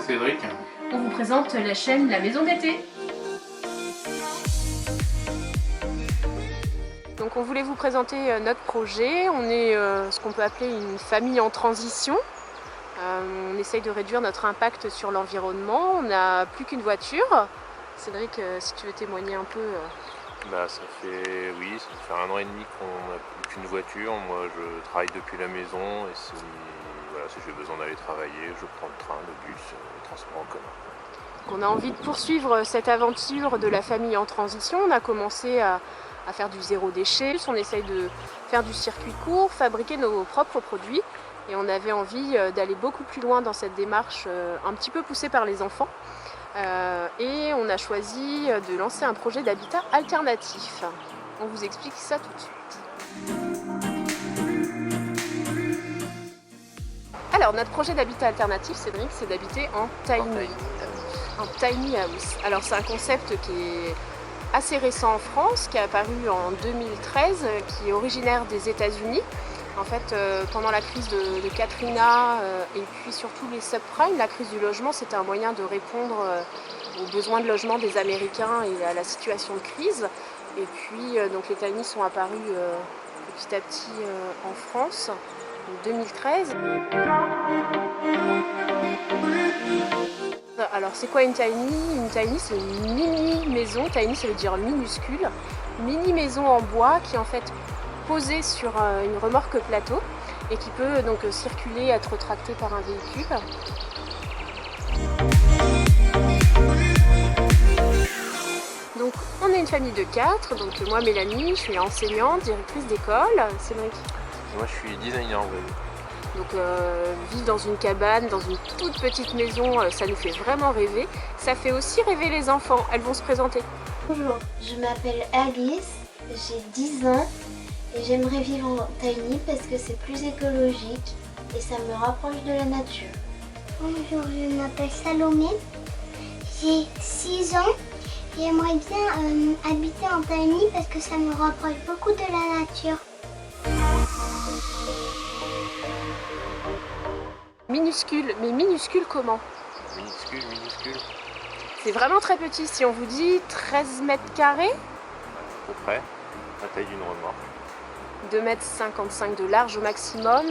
Cédric. On vous présente la chaîne La Maison d'été. Donc on voulait vous présenter notre projet. On est ce qu'on peut appeler une famille en transition. On essaye de réduire notre impact sur l'environnement. On n'a plus qu'une voiture. Cédric, si tu veux témoigner un peu. Ça fait 1 an et demi qu'on n'a plus qu'une voiture. Moi je travaille depuis la maison et si j'ai besoin d'aller travailler, je prends le train, le bus, le transport en commun. On a envie de poursuivre cette aventure de la famille en transition. On a commencé à faire du zéro déchet. On essaye de faire du circuit court, fabriquer nos propres produits. Et on avait envie d'aller beaucoup plus loin dans cette démarche, un petit peu poussée par les enfants. Et on a choisi de lancer un projet d'habitat alternatif. On vous explique ça tout de suite. Alors notre projet d'habitat alternatif, Cédric, c'est d'habiter en tiny house. Alors c'est un concept qui est assez récent en France, qui est apparu en 2013, qui est originaire des États-Unis. En fait, pendant la crise de Katrina et puis surtout les subprimes, la crise du logement, c'était un moyen de répondre aux besoins de logement des Américains et à la situation de crise. Et puis, donc les tiny sont apparus petit à petit en France en 2013. Alors, c'est quoi une tiny? Une tiny, c'est une mini-maison. Tiny, ça veut dire minuscule. Mini-maison en bois qui, en fait, posée sur une remorque plateau et qui peut donc circuler, être tractée par un véhicule. Donc on est une famille de 4, donc moi Mélanie, je suis enseignante, directrice d'école. Cédric? Moi je suis designer web. Donc vivre dans une cabane, dans une toute petite maison, ça nous fait vraiment rêver. Ça fait aussi rêver les enfants, elles vont se présenter. Bonjour, je m'appelle Alice, j'ai 10 ans. Et j'aimerais vivre en tiny parce que c'est plus écologique et ça me rapproche de la nature. Bonjour, je m'appelle Salomé, j'ai 6 ans et j'aimerais bien habiter en tiny parce que ça me rapproche beaucoup de la nature. Minuscule, mais minuscule comment? Minuscule. C'est vraiment très petit, si on vous dit 13 mètres carrés? À peu près, la taille d'une remorque. 2,55 m de large au maximum.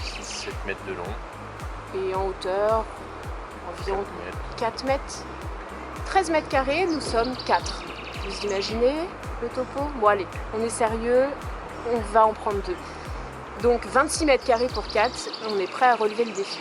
6-7 mètres de long. Et en hauteur, environ 4 mètres. 13 mètres carrés, nous sommes 4. Vous imaginez le topo? Bon allez, on est sérieux, on va en prendre 2. Donc 26 mètres carrés pour 4, on est prêt à relever le défi.